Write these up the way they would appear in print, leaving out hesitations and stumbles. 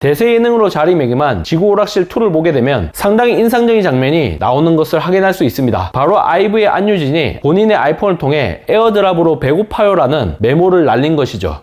대세 예능으로 자리매김한 지구 오락실 2를 보게 되면 상당히 인상적인 장면이 나오는 것을 확인할 수 있습니다. 바로 아이브의 안유진이 본인의 아이폰을 통해 에어드랍으로 배고파요라는 메모를 날린 것이죠.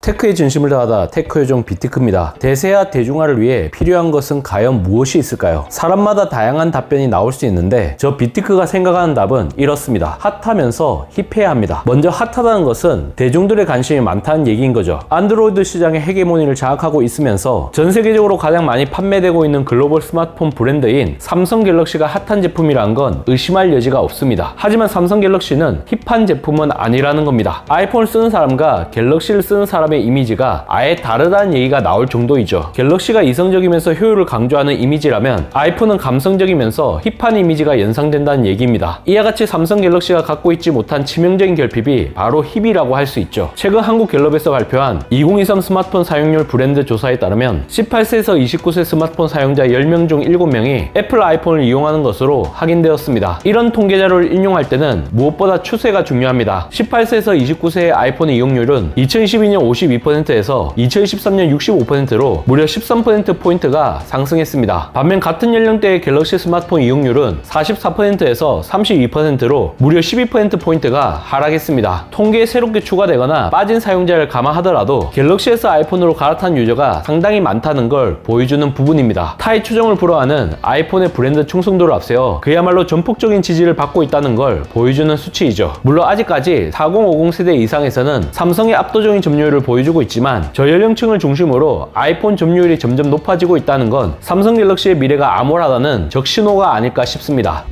테크에 진심을 다하다 테크 요정 비티크입니다. 대세와 대중화를 위해 필요한 것은 과연 무엇이 있을까요? 사람마다 다양한 답변이 나올 수 있는데 저 비티크가 생각하는 답은 이렇습니다. 핫하면서 힙해야 합니다. 먼저 핫하다는 것은 대중들의 관심이 많다는 얘기인 거죠. 안드로이드 시장의 헤게모니를 장악하고 있으면서 전 세계적으로 가장 많이 판매되고 있는 글로벌 스마트폰 브랜드인 삼성 갤럭시가 핫한 제품이라는 건 의심할 여지가 없습니다. 하지만 삼성 갤럭시는 힙한 제품은 아니라는 겁니다. 아이폰을 쓰는 사람과 갤럭시를 쓰는 사람의 이미지가 아예 다르다는 얘기가 나올 정도이죠. 갤럭시가 이성적이면서 효율을 강조하는 이미지라면 아이폰은 감성적이면서 힙한 이미지가 연상된다는 얘기입니다. 이와 같이 삼성 갤럭시가 갖고 있지 못한 치명적인 결핍이 바로 힙이라고 할 수 있죠. 최근 한국갤럽에서 발표한 2023 스마트폰 사용률 브랜드 조사에 따르면 18세에서 29세 스마트폰 사용자 10명 중 7명이 애플 아이폰을 이용하는 것으로 확인되었습니다. 이런 통계 자료를 인용할 때는 무엇보다 추세가 중요합니다. 18세에서 29세의 아이폰 이용률은 2012년 52%에서 2013년 65%로 무려 13%포인트가 상승했습니다. 반면 같은 연령대의 갤럭시 스마트폰 이용률은 44%에서 32%로 무려 12%포인트가 하락했습니다. 통계에 새롭게 추가되거나 빠진 사용자를 감안하더라도 갤럭시에서 아이폰으로 갈아탄 유저가 상당히 많다는 걸 보여주는 부분입니다. 타의 추종을 불허하는 아이폰의 브랜드 충성도를 앞세워 그야말로 전폭적인 지지를 받고 있다는 걸 보여주는 수치이죠. 물론 아직까지 4050 세대 이상에서는 삼성의 압도적인 점유율을 보여주고 있지만 저연령층을 중심으로 아이폰 점유율이 점점 높아지고 있다는 건 삼성 갤럭시의 미래가 암울하다는 적신호가 아닐까 싶습니다.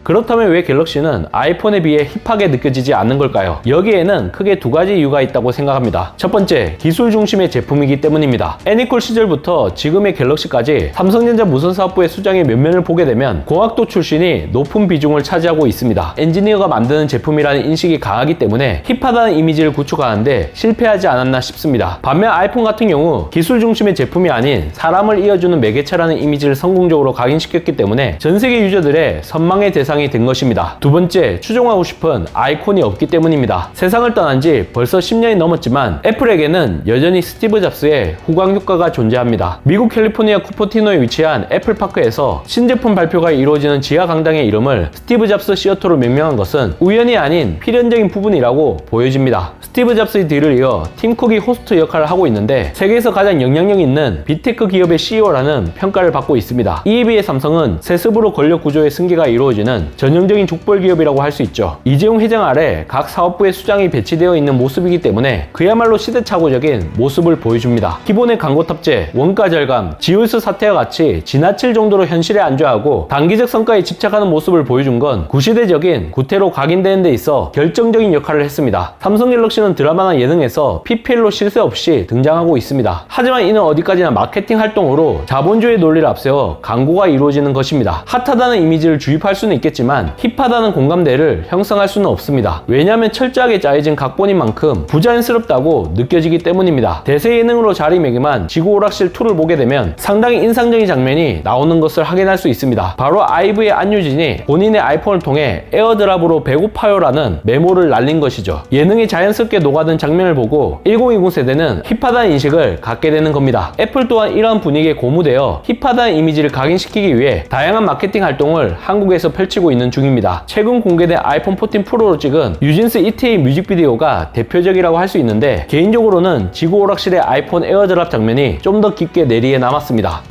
그렇다면 왜 갤럭시는 아이폰에 비해 힙하게 느껴지지 않는 걸까요? 여기에는 크게 두 가지 이유가 있다고 생각합니다. 첫 번째, 기술 중심의 제품이기 때문입니다. 애니콜 시절부터 지금의 갤럭시까지 삼성전자 무선사업부의 수장의 면면을 보게 되면 공학도 출신이 높은 비중을 차지하고 있습니다. 엔지니어가 만드는 제품이라는 인식이 강하기 때문에 힙하다는 이미지를 구축하는데 실패하지 않았나 싶습니다. 반면 아이폰 같은 경우 기술 중심의 제품이 아닌 사람을 이어주는 매개체라는 이미지를 성공적으로 각인시켰기 때문에 전 세계 유저들의 선망의 대상이 된 것입니다. 두 번째, 추종하고 싶은 아이콘이 없기 때문입니다. 세상을 떠난 지 벌써 10년이 넘었지만 애플에게는 여전히 스티브 잡스의 후광 효과가 존재합니다. 미국 캘리포니아 쿠퍼티노에 위치한 애플파크에서 신제품 발표가 이루어지는 지하 강당의 이름을 스티브 잡스 시어터로 명명한 것은 우연이 아닌 필연적인 부분이라고 보여집니다. 스티브 잡스의 뒤를 이어 팀 쿡이 호스트 역할을 하고 있는데 세계에서 가장 영향력 있는 빅테크 기업의 CEO라는 평가를 받고 있습니다. 이에 비해 삼성은 세습으로 권력 구조의 승계가 이루어지는 전형적인 족벌 기업이라고 할 수 있죠. 이재용 회장 아래 각 사업부의 수장이 배치되어 있는 모습이기 때문에 그야말로 시대착오적인 모습을 보여줍니다. 기본의 광고 탑재, 원가 절감, 지울스 사태와 같이 지나칠 정도로 현실에 안주하고 단기적 성과에 집착하는 모습을 보여준 건 구시대적인 구태로 각인되는 데 있어 결정적인 역할을 했습니다. 삼성 갤럭시는 드라마나 예능에서 PPL로 실세 없이 등장하고 있습니다. 하지만 이는 어디까지나 마케팅 활동으로 자본주의 논리를 앞세워 광고가 이루어지는 것입니다. 핫하다는 이미지를 주입할 수는 있겠지만 힙하다는 공감대를 형성할 수는 없습니다. 왜냐하면 철저하게 짜여진 각본인 만큼 부자연스럽다고 느껴지기 때문입니다. 대세 예능으로 자리매김한 지구 오락실 2를 보게 되면 상당히 인상적인 장면이 나오는 것을 확인할 수 있습니다. 바로 아이브의 안유진이 본인의 아이폰을 통해 에어드랍으로 배고파요라는 메모를 날린 것이죠. 예능이 자연스럽게 녹아든 장면을 보고 1020 세대는 힙하다는 인식을 갖게 되는 겁니다. 애플 또한 이러한 분위기에 고무되어 힙하다는 이미지를 각인시키기 위해 다양한 마케팅 활동을 한국에서 펼치고 있는 중입니다. 최근 공개된 아이폰 14 프로로 찍은 뉴진스 ETA 뮤직비디오가 대표적이라고 할 수 있는데 개인적으로는 지구 오락실의 아이폰 에어드랍 장면이 좀 더 깊게 뇌리에 남았습니다.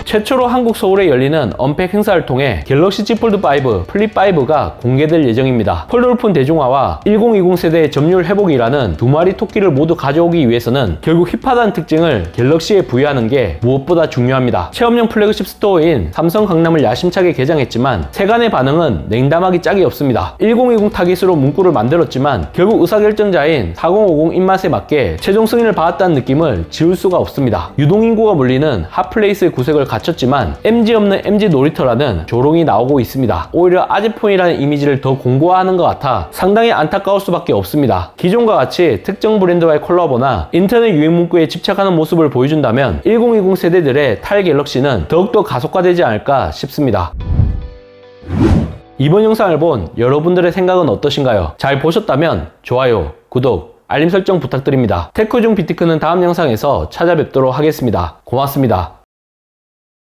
최초로 한국 서울에 열리는 언팩 행사를 통해 갤럭시 Z 폴드5, 플립5가 공개될 예정입니다. 폴드 높은 대중화와 1020 세대의 점유율 회복이라는 두 마리 토끼를 모두 가져오기 위해서는 결국 힙하다는 특징을 갤럭시에 부여하는 게 무엇보다 중요합니다. 체험형 플래그십 스토어인 삼성 강남을 야심차게 개장했지만 세간의 반응은 냉담하기 짝이 없습니다. 1020 타깃으로 문구를 만들었지만 결국 의사결정자인 4050 입맛에 맞게 최종 승인을 받았다는 느낌을 지울 수가 없습니다. 유동인구가 몰리는 핫플레이스의 구색을 갖췄지만 MG 없는 MG 놀이터라는 조롱이 나오고 있습니다. 오히려 아재폰이라는 이미지를 더 공고화하는 것 같아 상당히 안타까울 수밖에 없습니다. 기존과 같이 특정 브랜드와의 콜라보나 인터넷 유행 문구에 집착하는 모습을 보여준다면 1020 세대들의 탈 갤럭시는 더욱더 가속화되지 않을까 싶습니다. 이번 영상을 본 여러분들의 생각은 어떠신가요? 잘 보셨다면 좋아요, 구독, 알림 설정 부탁드립니다. 테크 중 비티크는 다음 영상에서 찾아뵙도록 하겠습니다. 고맙습니다.